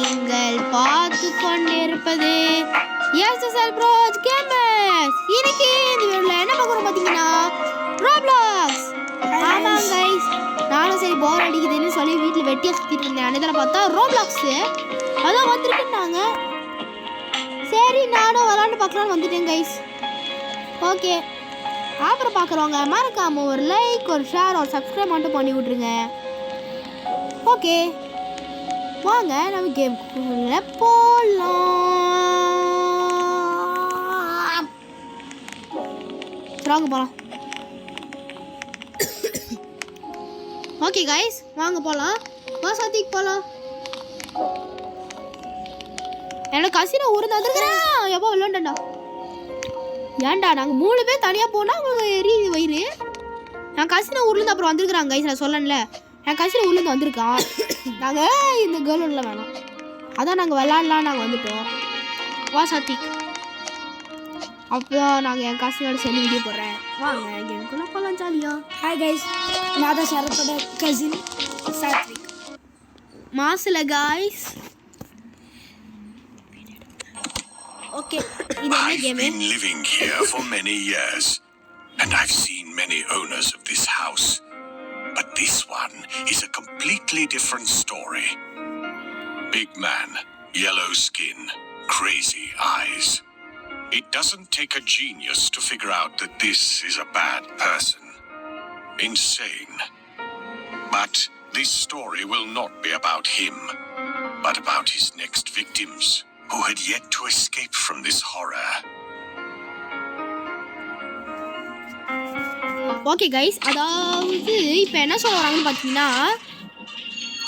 நீங்கள் பார்த்து கொண்டிருப்பது எஸ்எஸ்எல் ப்ரோஸ் கேமர்ஸ். இன்னைக்கு இந்த வீடியோல என்ன பார்க்குறோம் பார்த்தீங்கன்னா ரோப்ளாக்ஸ். ஆமாம் கைஸ், நானும் சரி போர் அடிக்குதுன்னு சொல்லி வீட்டில் வெட்டியாக சுற்றிட்டு இருந்தேன். அன்னைக்கு பார்த்தா ரோப்ளாக்ஸ் அதான் வந்துருக்குன்னாங்க. சரி நானும் விளாண்டு பார்க்கலான்னு வந்துட்டேன் கைஸ். ஓகே, அப்புறம் பார்க்குறவங்க மறக்காம ஒரு லைக், ஒரு ஷேர், ஒரு சப்ஸ்கிரைப் மட்டும் பண்ணி விட்ருங்க. ஓகே வாங்க நம்ம கேம்குள்ள போகலாம். வாங்க போகலாம். ஓகே கைஸ், வாங்க போகலாம். வாசாத்திக்கு போகலாம். என்னோட கசினை ஊர்ந்து வந்துருக்கிறேன். எப்போ விளாண்டா ஏன்டா நாங்கள் 3 பேர் தனியாக போனால் உங்களுக்கு எரியுது வயிறு. நான் கசினை ஊர்லேருந்து அப்புறம் வந்துருக்குறாங்க கைஸ். நான் சொல்லல, என் கசினை ஊர்லேருந்து வந்திருக்கான். நாங்கள் இந்த கேர்ள் வேணாம், அதான் நாங்கள் விளாட்லாம் நாங்கள் வந்துட்டோம். வாசாத்திக் அப்போ நாங்கள் என் கசினோட சேர்ந்து வீடியோ போடுறேன். வாங்க கேமுக்குள்ள போகலாம் ஜாலியா. ஹாய் கைஸ், நான் தான் சரத்தோட கசின் சாத்விக். மாசில் கைஸ். ஓகே, இது என்ன game? I've been living here for many years and I've seen many owners of this house, but this one is a completely different story. Big man, yellow skin, crazy eyes. It doesn't take a genius to figure out that this is a bad person. Insane. But this story will not be about him, but about his next victims, who had yet to escape from this horror. Okay guys, அதாவது இப்போ என்ன சொல்ல வராங்கன்னு பார்த்தீங்கன்னா,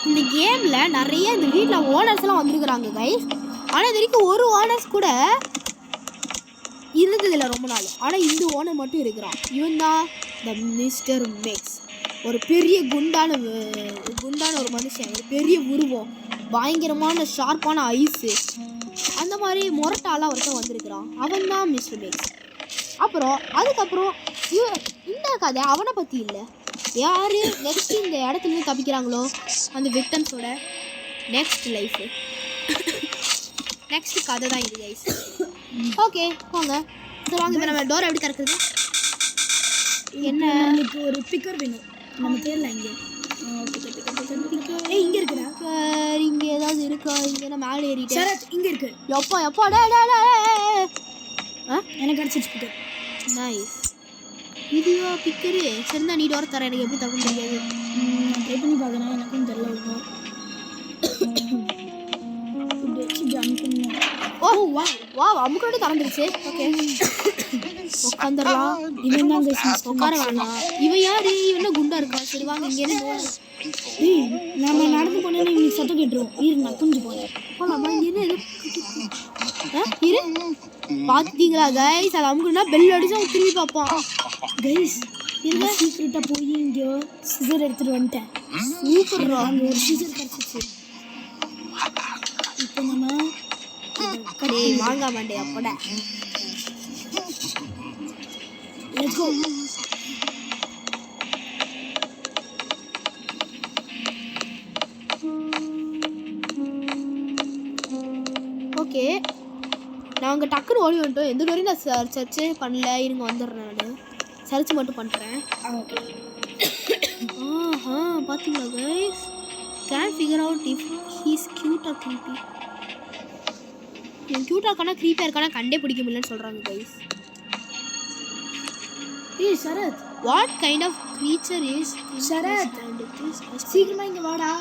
இந்த கேமில் நிறைய இந்த வீட்டில் ஓனர்ஸ்லாம் வந்துருக்குறாங்க கைஸ். ஆனால் இது வரைக்கும் ஒரு ஓனர்ஸ் கூட இருந்ததில்லை ரொம்ப நாள். ஆனால் இந்த ஓனர் மட்டும் இருக்கிறான். இவன் தான் த மிஸ்டர் மேக்ஸ். ஒரு பெரிய குண்டான ஒரு மனுஷன், ஒரு பெரிய உருவம், பயங்கரமான ஷார்ப்பான ஐஸு, அந்த மாதிரி மொரட்டாலாம் ஒருத்தன் வந்திருக்கிறான். அவன் தான் மிஸ்டர் மேக்ஸ். அப்புறம் அதுக்கப்புறம் இந்த கதை அவனை பற்றி இல்லை, யார் நெக்ஸ்ட் இந்த இடத்துலேருந்து தப்பிக்கிறாங்களோ அந்த விக்டம்ஸோட நெக்ஸ்ட் லைஃபு, நெக்ஸ்ட் கதை தான் இது கைஸ். ஓகே வாங்க. சரி வாங்க, இப்போ நம்ம டோர் எப்படி திறக்குது? என்ன நமக்கு ஒரு பிக்கர் வேணும். நம்ம தேடல இங்கே. இங்கே இருக்குடா. இங்கே ஏதாவது இருக்கா? இங்கே நான் மேலே ஏறிட்டேன். சரத் இங்கே இருக்கு. எப்பா எனக்கு கிடச்சிச்சு பிக்கர். நைஸ். இதுவா பிக்கரு? சரி தான், நீ டோர் தர. எனக்கு எப்படி தர முடியாது? ட்ரை பண்ணி பார்க்கணும், எனக்கும் தெரியல. ஓ வா வா, அமுக்கோட திறந்துருச்சு. ஓகே உட்காந்துடலாம். இவன் தான் உட்கார வேணாம். இவன் யாரு? இவன் குண்டா இருக்கா? சரி வாங்க இங்கே நம்ம நடந்து போனோன்னா இவனுக்கு சத்தம் கேட்டுருவோம். இரு நான் கொஞ்சம் போகிறேன். போகலாமா? இங்கே என்ன எது இரு பார்த்தீங்களா கைஸ்? அது அமுக்குன்னா பெல் அடிச்சு அவன் திரும்பி பார்ப்பான். கைஸ் இருங்க, சீக்கிரட்டாக போய் இங்கே சிசர் எடுத்துகிட்டு வந்துட்டேன். சூப்பர். அங்கே ஒரு சிசர் கிடச்சிச்சு. இப்போ நம்ம வாங்க மாட்டே அப்பட. Let's go. ஓகே, நாங்கள் டக்குன்னு ஓடி வந்துட்டோம். எந்த வரையும் நான் சர்ச்சே பண்ணல. இருங்க வந்துடுறேன், நான் சர்ச் மட்டும் பண்ணுறேன். ஆஹா பார்த்தீங்களா guys? Can figure out if he's cute or creepy. என் க்யூட்டாக இருக்கானா க்ரீப்பியாக இருக்கானா கண்டே பிடிக்க முடியலன்னு சொல்கிறாங்க கைஸ். ஏய் Sarath, what kind of creature is Sarath? சீக்கிரமாக இங்கே வாடா.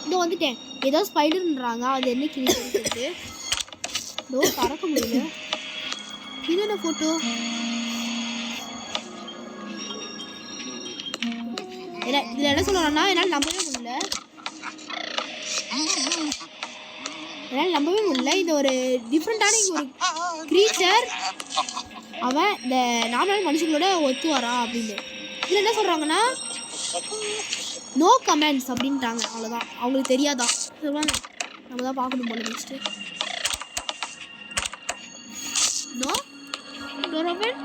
இதோ வந்துட்டேன். ஏதோ ஸ்பைடர்ன்றாங்க, அது என்ன க்ரீச்சர் இருக்குது? இதோ திறக்க முடியல. இது என்ன ஃபோட்டோ? இதில் என்ன சொல்கிறான்னா, என்னால் நம்பவே முடியல. இது ஒரு டிஃப்ரெண்ட்டான ஒரு க்ரீச்சர். அவன் இந்த நார்மல் மனுஷங்களோட ஒத்து வரான் அப்படின்னு. இதில் என்ன சொல்கிறாங்கன்னா, நோ கமெண்ட்ஸ் அப்படின்ட்டாங்க. அவ்வளோதான், அவங்களுக்கு தெரியாதான். சொல்லுவாங்க, நம்ம தான் பார்க்கணும் போல. நெக்ஸ்ட்டு நோ டோரோபன்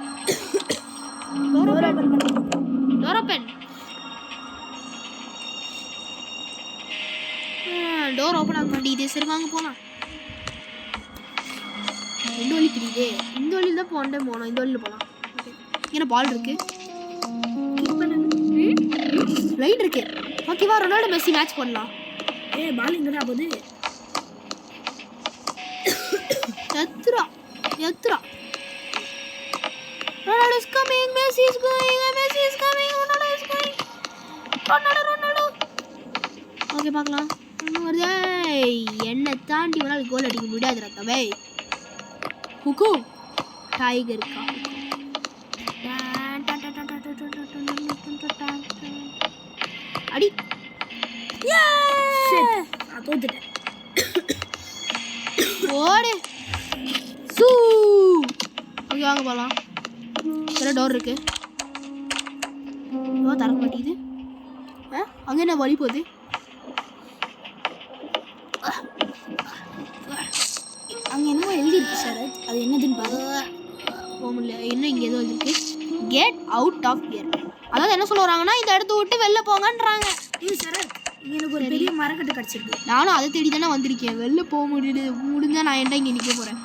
டோர் ஓப்பன் ஆக மாட்டேங்குது. சரி வாங்க போகலாம். இந்த வழி தெரியுது. இந்த வழியில் தான் போனோம். இந்த வழியில் போகலாம். ஓகே இங்கே பால் இருக்கு. லைட் இருக்கு. ஓகேவா ரொனால்டோ மெஸ்ஸி மேட்ச் பண்ணலாம். பால் எங்கடா போகுது? எத்துரா Ronaldo is coming. Messi is going. Messi is coming. Ronaldo is going. Ronaldo. Okay பார்க்கலாம். வருதே. என்ன தாண்டி வேணாலும் கோல் அடிக்க முடியாது ரத்தமே. ஹுக்கு டைகர் இருக்கா? அடி. நான் தோத்துட்டேன். ஓடு. சூ. ஓகே வாங்க போகலாம். வேற டோர் இருக்கு. திறக்க மாட்டேங்குது. அங்கே என்ன வழி போகுது? அங்கே என்னமோ எழுதிருக்கு சார். அது என்னதுன்னு பாரு. போக முடியல. என்ன இங்கே ஏதோ இருக்கு. Get out of here. அதாவது என்ன சொல்ல வராங்கன்னா இந்த இடத்த விட்டு வெளில போங்கன்றாங்க. இது சார் எனக்கு ஒரு பெரிய மரக்கட்டு கிடச்சிருக்கு. நானும் அதை தேடி தானே வந்திருக்கேன். வெளில போக முடிஞ்சா நான் ஏன்டா இங்கே நிற்க போகிறேன்.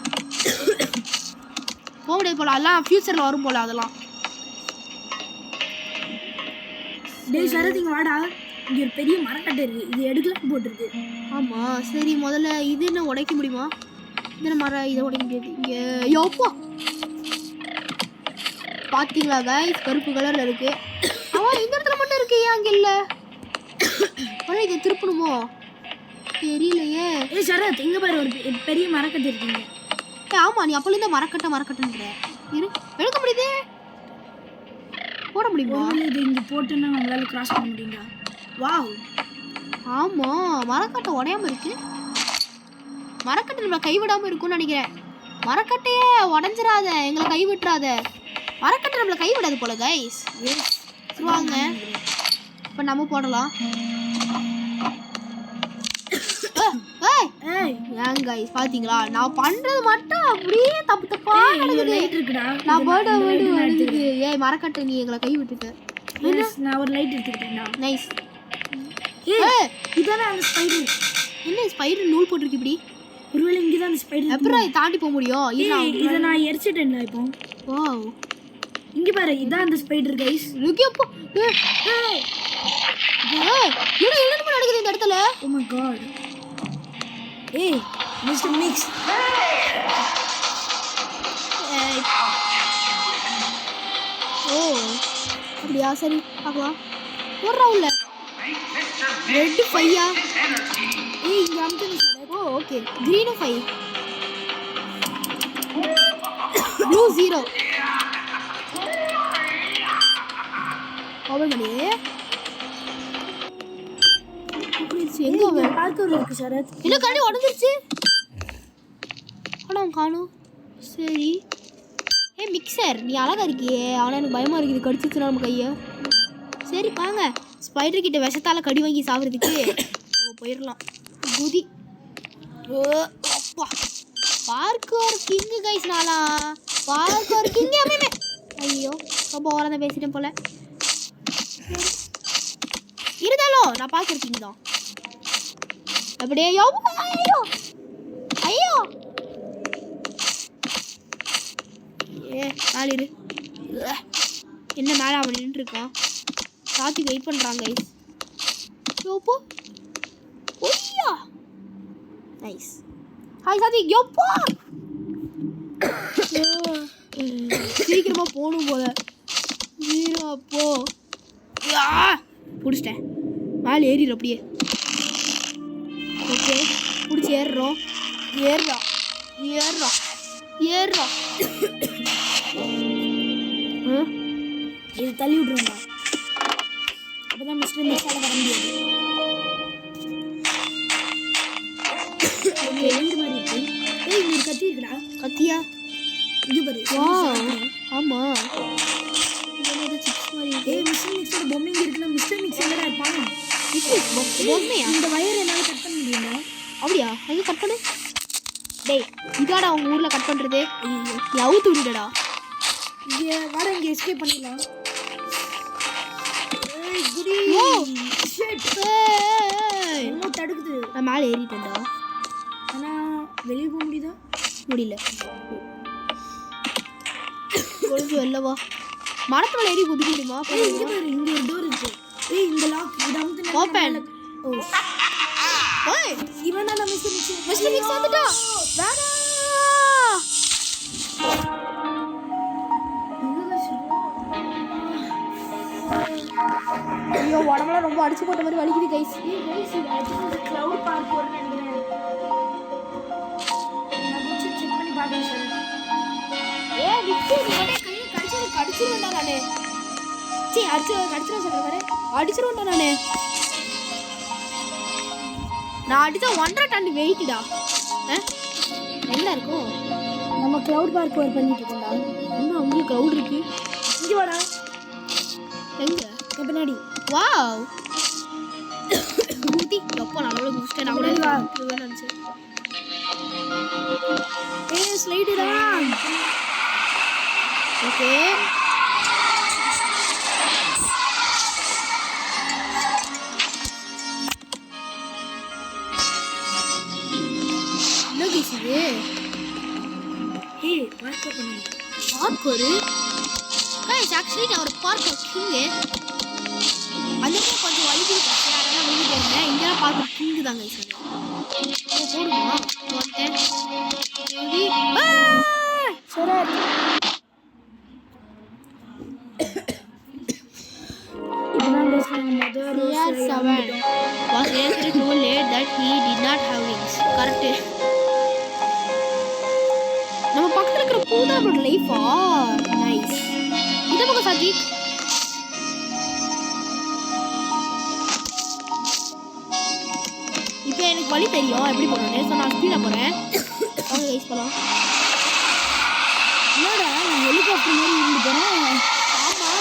போக முடியாது போல. அதெல்லாம் ஃபியூச்சரில் வரும் போல. அதெல்லாம் டேய் சரத் இங்கே வாடா. இங்கே ஒரு பெரிய மரக்கட்டை இருக்குது. இது எடுக்கலாம் போட்டிருக்கு. ஆமாம் சரி முதல்ல இது என்ன உடைக்க முடியுமா? இது மரம் இதை உடைக்க முடியாது. இங்கே யோப்பா பார்த்தீங்களா கைஸ் கருப்பு கலரில் இருக்குது. அவன் இந்த இடத்துல மட்டும் இருக்கு. ஏன் அங்கே இல்லை? ஆனால் இதை திருப்பணுமோ தெரியலையே. சரத் இங்கே பாரு ஒரு பெரிய மரக்கட்டை இருக்குங்க. ஆமாம் நீ அப்போலேருந்து மரக்கட்டுன்ற இரு எடுக்க முடியுது. போட முடியுமா? இது இங்கே போட்டோன்னா நம்மளால கிராஸ் பண்ண முடியுங்களா? வாவ் ஆமாம் மரக்கட்டை உடையாம இருக்கு. மரக்கட்டை நம்மளை கைவிடாமல் இருக்கும்னு நினைக்கிறேன். மரக்கட்டையே உடஞ்சிடாத. எங்களை கைவிட்டுறாத. மரக்கட்டை நம்மளை கைவிடாது போல கைஸ். வாங்க இப்போ நம்ம போடலாம். ஏன் கைஸ் பார்த்தீங்களா நான் பண்ணுறது மட்டும் அப்படியே தப்பா நடக்குது. நான் பேர்டு வருது. ஏய் மரக்கட்டை நீ எங்களை கை விட்டுட்ட. நான் ஒரு லைட் எடுத்துக்கிட்டேன்டா. நைஸ். இதானே அந்த ஸ்பைடர். என்ன ஸ்பைடர் நூல் போட்டிருக்கு இப்படி? ஒருவேளை இங்கே தான் அந்த ஸ்பைடர். அப்புறம் தாண்டி போக முடியும். இதை நான் எரிச்சிட்டேன்டா இப்போ. வாவ் இங்கே பாரு இதான் அந்த ஸ்பைடர் கைஸ். லுக்கியப்போ என்ன நடக்குது இந்த இடத்துல? Oh my god. ஏய் மிஸ்டர் மிக்ஸ். ஓ அப்படியா சரி பார்க்கலாம். போடுறா உள்ள ரெட் 5 ஏய் இங்கே அமுத்துங்க sir. Oh okay green 5 blue 0 open பண்ணி எங்க அவன் பார்க்கர் இருக்கு சார். என்ன கண்ணி உடஞ்சிருச்சு. ஆனால் காணும். சரி மிக்சர் நீ அழகா இருக்கியே. ஆனால் எனக்கு பயமாக இருக்குது கடிச்சிச்சுனா நம்ம கையை. சரி வாங்க ஸ்பைடர் கிட்ட விஷத்தால் கடி வாங்கி சாப்பிட்றதுக்கு நம்ம போயிடலாம். குதி. அப்பா பார்க்கர் கிங்கு கைஸ். நாளா பார்க்கர் கிங்கு அப்படியே. ஐயோ ரொம்ப ஓரந்தான் பேசிட்டேன் போல. இருந்தாலும் நான் பார்க்கர் கிங் தான். அப்படியே ஐயோ ஐயோ நாளிரு என்ன மேலே அவன் நின்றுருக்கான். சாத்தி வெயிட் பண்ணுறாங்க கைஸ். யோப்போ ஒய்யா நைஸ். ஹாய் சாத்தி யோப்போ சீக்கிரமா போகணும் போல. அப்போ பிடிச்சிட்டேன். மேலே ஏறிடு அப்படியே. ஓகே பிடிச்சி ஏறுறோம். ஏறுறா இது தள்ளி விட்ருவோம்டா. அப்போ தான் மிஸ்டர் மிக்ஸால் வர முடியாது. எந்த மாதிரி இருக்கு? ஏய் இங்கே ஒரு கத்தி இருக்குடா. கத்தியா? இது பாரு. ஆமாம் சிப்ஸ் மாதிரி. ஏய் மிஸ்டர் மிக்ஸோட பொம்மை இங்கே இருக்குன்னா மிஸ்டர் மிக்ஸ் எங்கடா இருப்பாங்க? பொம்மையா? இந்த வயர் என்னால் கட் பண்ண முடியுமா? அப்படியா? அது கட் பண்ணு. டேய் இதாடா அவங்க ஊரில் கட் பண்ணுறது. நீ அவுத்து விடுடா. இங்கே வர இங்கே எஸ்கேப் பண்ணிடலாம். இன்னும் தடுக்குது. நான் மேலே ஏறிட்டேன்டா. ஆனா வெளியே போக முடியுதா? முடியல. ஒழுங்கு வெளில வா. மரத்துல ஏறி குதிக்கணுமா? இங்க பாரு, இங்க ஒரு டோர் இருக்கு. இந்த லாக் இத வந்து ஓபன். ஓ ஓய், இவன் தான் மிஸ்டர் மிக்ஸ் வந்துட்டா. வேணா. ஐயோ, உடம்புல ரொம்ப அடிச்சு போட்ட மாதிரி வலிக்குது கைஸ். கிளவுட் பார்க் போறேன்னு நினைக்கிறேன். நான் கொஞ்சம் செக் பண்ணி பாக்கேன் சார். விட்டு நீ கையை கடிச்சிருவேன்டா நானு. சீ, கடிச்சிருவேன் சொல்ற பாரு. அடிச்சிருவேன்டா நானு. நான் அடிச்சா 1.5 டன் வெயிட்டா. என்ன இருக்கும்? நம்ம கிளவுட் பார்க் கவர் பண்ணிட்டு இருக்கோம்டா. இன்னும் அங்கே கிளவுட் இருக்கு. இங்க வாடா. எங்க? பின்னாடி. வாவ். ஊதி எப்போ நல்ல குஸ்டே நான் கூட வா. நினைச்சேன். ஸ்லைடு தான். ஓகே. என்ன கேஸ் இது? பார்க்க பண்ணு. பார்க்கோர். கைஸ், ஆக்சுவலி நான் ஒரு பார்க்கோர் கிங்கு. அந்த கொஞ்சம் வலிக்குது கஷ்டம். அதெல்லாம் விழுந்து இருந்தேன். இங்கெல்லாம் பார்க்கோர் கிங்கு தான் கைஸ். போடுமா? வந்துட்டேன். சரி. இப்பதான் பேசுறாங்க. CR7 was actually too late that he did not have wings. Correct. நம்ம பக்கத்துல இருக்கிற பூதாவோட லைஃபா? நைஸ். இத பக்கம் சஜித். இப்போ எனக்கு வழி தெரியும் எப்படி போறேன்னு. சோ நான் ஸ்பீடா போறேன். ஓகே கைஸ், போலாம். என்னடா நான் ஹெலிகாப்டர் மாதிரி இருந்து போறேன். ஆமா.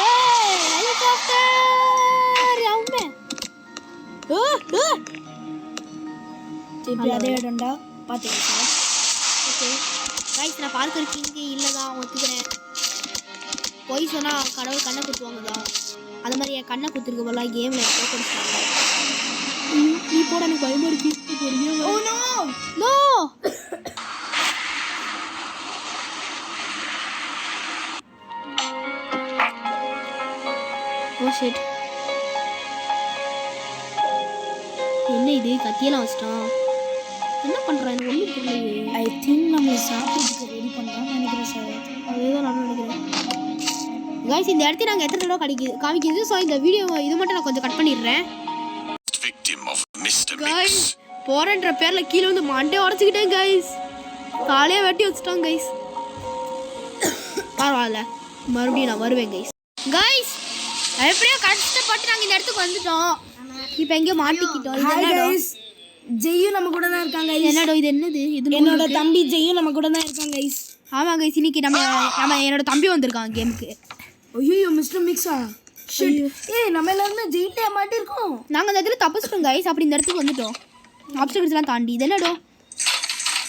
ஏய், ஹெலிகாப்டர். யாவுமே. சரி, அதே இடம்டா. பாத்தீங்க. ஓகே கைஸ், நான் பார்க்கர் கிங்கு இல்லைதான் ஒத்துக்கிறேன். பொய் சொன்னால் கடவுள் கண்ணை குத்துவாங்க தான். அது மாதிரி என் கண்ணை குத்துருக்கு போல கேமில் தோக்கடிச்சிட்டாங்க. நீ போட எனக்கு பயமா இருக்கு. Oh no no. Oh shit. என்ன இது? கத்தியெல்லாம் வச்சிட்டான். என்ன பண்ணுறான்? எனக்கு ஒன்றும் புரியலையே. ஐ திங்க் நம்ம சாப்பிட்றதுக்கு ரெடி பண்ணுறான்னு நினைக்கிறேன் சார். அதே தான் நான் நினைக்கிறேன். கைஸ், இந்த இடத்துல நாங்கள் எத்தனை தடவை காமிக்குது. ஸோ இந்த வீடியோ இது மட்டும் நான் கொஞ்சம் கட் பண்ணிடுறேன். கைஸ், போறன்ற பேரில் கீழே வந்து மண்டே உடச்சிக்கிட்டேன் கைஸ். காலையே வெட்டி வச்சுட்டோம் கைஸ். பரவாயில்ல, மறுபடியும் நான் வருவேன் கைஸ். கைஸ், எப்படியோ கஷ்டப்பட்டு நாங்கள் இந்த இடத்துக்கு வந்துட்டோம். இப்போ எங்கேயோ மாட்டிக்கிட்டோம். ஜெய்யும் நம்ம கூட தான் இருக்காங்க. என்னடோ இது? என்னது இது? என்னோட தம்பி ஜெய்யும் நம்ம கூட தான் இருக்காங்க கைஸ். ஆமாம் கைஸ், இன்னைக்கு நம்ம என்னோட தம்பி வந்திருக்கான் கேமுக்கு. ஐயோ மிஸ்டர் மிக்ஸா. ஏய், நம்ம எல்லாரும் ஜெயிட்டே மாட்டிருக்கோம். நாங்கள் அந்த இடத்துல தப்பிச்சிட்டோம் கைஸ். அப்படி இந்த இடத்துக்கு வந்துட்டோம். ஆப்ஸ்டக்கிள்ஸ்லாம் தாண்டி. இது என்னடோ?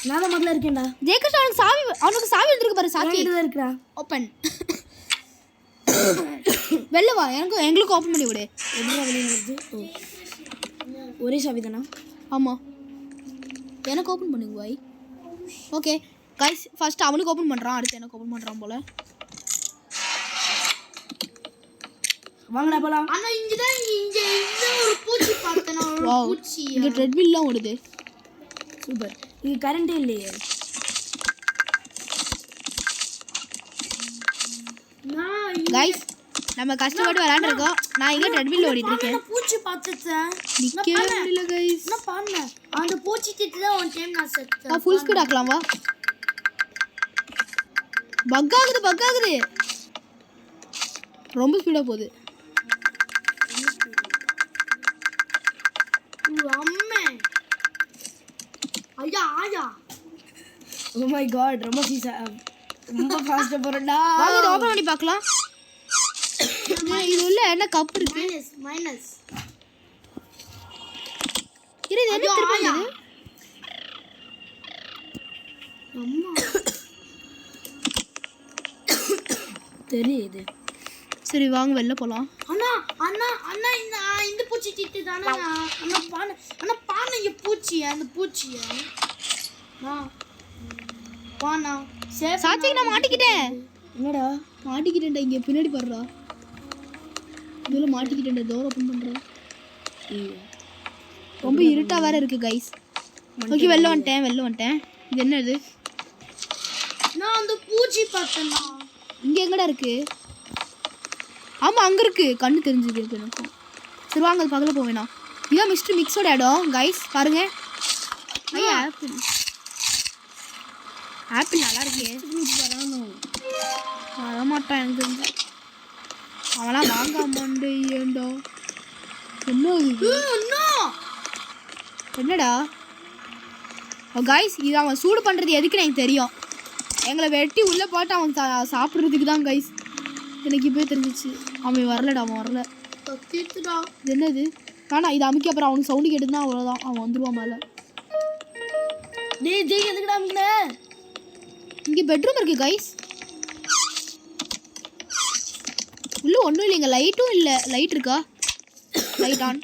நான் தான் முதல்ல இருக்கேன்டா. ஜெயகிருஷ்ணன் அவனுக்கு சாவி வந்துருக்கு பாரு. சாவி தான் இருக்கிறா. ஓப்பன். வெளில வா. எங்களுக்கு ஓப்பன் பண்ணி விடு. என்ன வெளியே வருது? ஒரே சாவி தானா? ஆமாம், எனக்கு ஓப்பன் பண்ணுங்க பாய். ஓகே கைஸ், ஃபர்ஸ்ட் அவனுக்கு ஓப்பன் பண்ணுறான், அடுத்து எனக்கு ஓப்பன் பண்ணுறான் போல. வாங்கடா போலாம். ஆனா இங்க ஒரு பூச்சி பார்த்தேன். ஒரு பூச்சி. இங்க ட்ரெட்மில்லாம் ஓடுது. சூப்பர். இங்க கரண்டே இல்லையே. கைஸ், நம்ம கஷ்டப்பட்டு விளையாண்டுருக்கோம். நான் இங்கே ட்ரெட்மில் ஓடிட்டு இருக்கேன். பூச்சி பார்த்துட்டேன். நிக்கவே முடியல கைஸ். என்ன பண்ணேன்? அந்த பூச்சி திட்டு தான் ஒன் டைம் நான் செத்தேன். நான் ஃபுல் ஸ்பீட் ஆக்கலாம் வா. பக் ஆகுது. ரொம்ப ஸ்பீடா போகுது. அம்மே ஐயா. ஓ மை காட், ரொம்ப ஃபாஸ்டா போறடா. வாங்க இத ஓபன் பண்ணி பார்க்கலாம். இது உள்ள என்ன கப் இருக்கு? மைனஸ். இது என்ன திருப்பி இது? அம்மா தெரியுது. சரி வாங்க வெளில போலாம். ஆனா அண்ணா அண்ணா அண்ணா இந்த பூச்சி திட்டு தானே அண்ணா பானை இங்க பூச்சியா அந்த பூச்சியா பானா சாத்திக்கு நான் மாட்டிக்கிட்டேன். என்னடா மாட்டிக்கிட்டேன்டா, இங்கே பின்னாடி பாடுறா. இதில் மாட்டிக்கிட்டேன்டா, டோர் ஓப்பன் பண்ணுறேன். ரொம்ப இருட்டாக வேற இருக்கு கைஸ். ஓகே வெளில வந்துட்டேன். இது என்னது? நான் அந்த பூச்சி பார்த்தேன்னா இங்கே எங்கடா இருக்கு? ஆமாம் அங்கே இருக்கு, கண்ணு தெரிஞ்சுது எனக்கும். சரி வாங்க அது பக்கத்தில் போவேணா. இதான் மிஸ்டர் மிக்ஸோட இடம் கைஸ், பாருங்க. ஐயா ஆப்பிள் நல்லா இருக்கே. வரமாட்டான் எனக்கு தெரிஞ்சு. அவெல்லாம் வாங்க மாட்டே. ஏண்டா என்ன இது? என்னடா கைஸ், இது அவன் சூடு பண்ணுறது எதுக்குன்னு எனக்கு தெரியும். எங்களை வெட்டி உள்ளே போட்டு அவன் சாப்பிட்றதுக்கு தான் கைஸ். எனக்கு இப்போ தெரிஞ்சிச்சு. அவன் வரல. இது என்னது? வேணா இது அமுக்கி அப்புறம் அவனுக்கு சவுண்டு கேட்டுதுன்னா அவ்வளோதான், அவன் வந்துடுவான் மேலே. எதுக்குடா இங்கே பெட்ரூம் இருக்குது கைஸ். உள்ளே ஒன்றும் இல்லைங்க, லைட்டும் இல்லை. லைட் இருக்கா? Light on.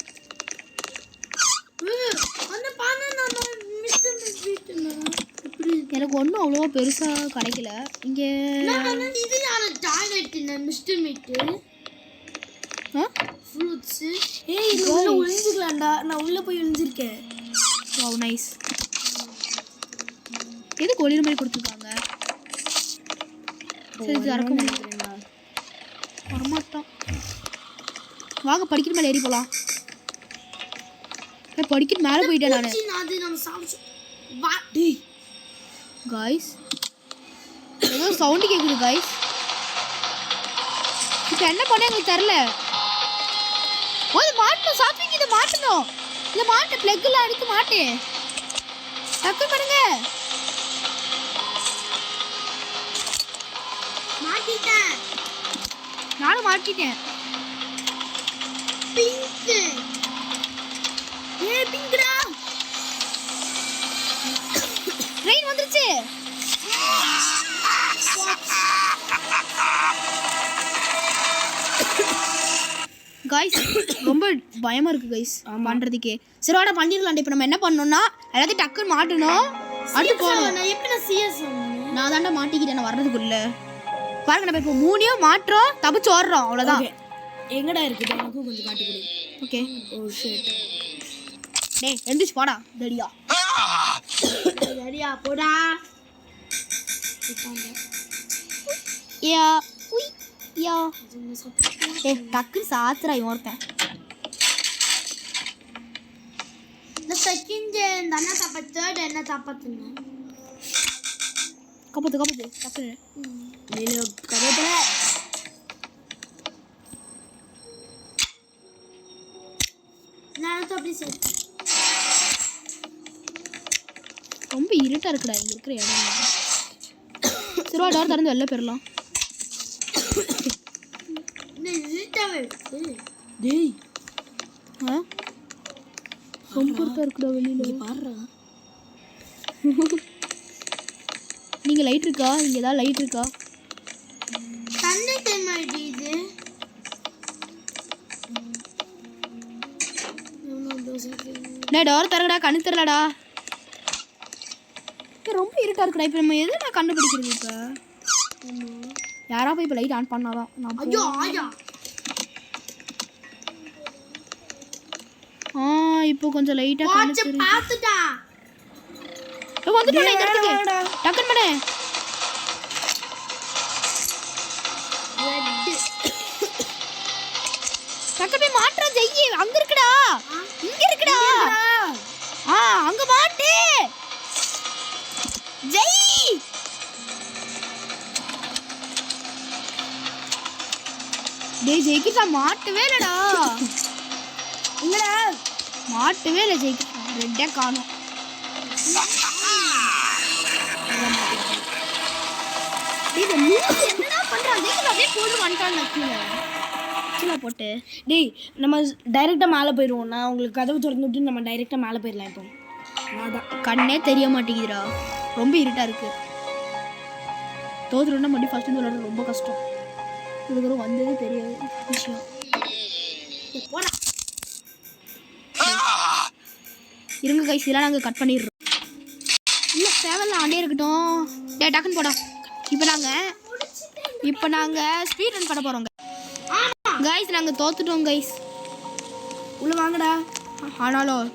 எனக்கு ஒன்றும் அவ்வளோவா பெருசாக கிடைக்கல இங்கே. ஒளிஞ்சுக்கலாம்டா, நான் உள்ள போய் ஒளிஞ்சிருக்கேன். Wow nice. எதுக்கு ஒளிர மாதிரி கொடுத்துருக்காங்க? சரி திறக்க முடியல, வரமாட்டான். வாங்க படிக்கிற மேலே ஏறி போகலாம். படிக்கிற மேலே போயிட்டேன் நான். காய்ஸ் ஏதோ சவுண்டு கேட்குது காய்ஸ். இப்போ என்ன பண்ண எங்களுக்கு தெரில. இது மாட்டணும் சாப்பிங்க, இதை மாட்டணும். இதை மாட்ட பிளக்கில் அடித்து மாட்டேன். டக்கு பண்ணுங்க. நானும் மாட்டிட்டேன். ட்ரெயின் வந்துருச்சு. கைஸ் ரொம்ப பயமா இருக்கு கைஸ் பண்றதுக்கே. சரி வாடா பண்ணிடலாம். இப்போ நம்ம என்ன பண்ணணும்னா எல்லாத்தையும் டக்குன்னு மாட்டணும், அடுத்து போகணும். நான் தாண்டா மாட்டிக்கிட்டேன் நான் வர்றதுக்குள்ள. பாருங்க நம்ம இப்போ 3 மாட்டுறோம், தப்பிச்சு ஓடுறோம், அவ்வளோதான். எங்கடா இருக்குது எனக்கும் கொஞ்சம் காட்டி கொடு. ஓகே. Oh shit. டேய் எந்திரிச்சு போடா. சரியா போடா. யா உய் யா. டக்குன்னு சாத்துறா ஒருத்தன். இந்த செகண்ட் இந்த அண்ணா தப்பா தேர்ட் என்ன தப்பாத்துங்க. கப்பத்து டக்குன்னு நீல கரெக்டா. நான் तो அப்படி சரி. ரொம்ப இருட்டா இருக்குடா இங்க இருக்கிற இடம். சரி வா டோர் திறந்து வெளில போயிடலாம். டேய் ரொம்ப இருட்டா இருக்குடா வெளியில. பாருடா. நீங்க லைட் இருக்கா? இங்க ஏதாவது லைட் இருக்கா? தண்ணி தேமாடி இது. டேய் டோர் திறங்கடா, கண்ணு தெரியலடா. ரொம்ப இருட்டா இருக்குடா. இப்போ நம்ம எது நான் கண்டுபிடிக்கிறது? இப்போ யாரா போய் இப்போ லைட் ஆன் பண்ணாதான் நான். ஐயோ ஆயா. இப்போ கொஞ்சம் லைட்டா வாட்ச் பாத்துடா. வந்துட்டோம் இந்த இடத்துக்கு. டக்குன்னு பண்ணு. டக்குன்னு போய் மாட்றா ஜெய். அங்க இருக்குடா, இங்க இருக்குடா. அங்க மாட்டு ஜெய். டேய் ஜெய்கிட்டா மாட்டவே இல்லடா. இல்லடா மாட்டவே இல்லை ஜெய்கிட்டா. ரெட்டே காணோம். என்னடா பண்றான் ஜெய்கிட்டா? அப்படியே போட்டு வந்துட்டான் கீழே போட்டு. டேய் நம்ம டைரக்டா மேலே போயிடுவோம். நான் உங்களுக்கு கதவு திறந்து விட்டு நம்ம டைரக்டா மேலே போயிடலாம். இப்போ அதான் கண்ணே தெரிய மாட்டேங்குதுடா, ரொம்ப இருட்டா இருக்கு. தோத்துறோம்னா மறுபடியும் ஃபர்ஸ்ட் விளையாட ரொம்ப கஷ்டம். இதுக்கு வந்ததே பெரிய விஷயம். போடா. Ah! இருங்க கைஸ் இதெல்லாம் நாங்கள் கட் பண்ணிடுறோம். இல்லை தேவையில்ல ஆண்டே இருக்கட்டும். டக்குன்னு போடா. இப்போ நாங்கள் ஸ்பீட் ரன் பண்ண போகிறோங்க கைஸ். நாங்கள் தோத்துட்டோம் கைஸ். உள்ள வாங்கடா. ஆனாலும்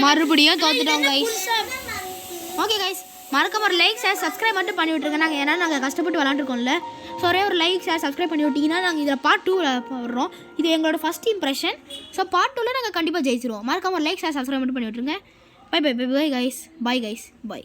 மறுபடியும் தோத்துட்டோம் கைஸ். ஓகே கைஸ், மறக்காம ஒரு லைக் ஷேர் சப்ஸ்கிரைப் மட்டும் பண்ணி விட்ருங்க. நாங்கள் கஷ்டப்பட்டு விளாண்டுருக்கோம்ல. ஸோ ஒரே ஒரு லைக் ஷேர் சப்ஸ்கிரைப் பண்ணி விட்டிங்கன்னா நாங்கள் இதில் பார்ட் 2 வர்றோம். இது எங்களோட ஃபஸ்ட் இம்ப்ரெஷன். ஸோ பார்ட் 2ல் நாங்கள் கண்டிப்பாக ஜெயிச்சிருவோம். மறக்காம ஒரு லைக் ஷேர் சப்ஸ்கிரைப் மட்டும் பண்ணி விட்ருங்க. Bye bye bye bye guys. Bye guys. By.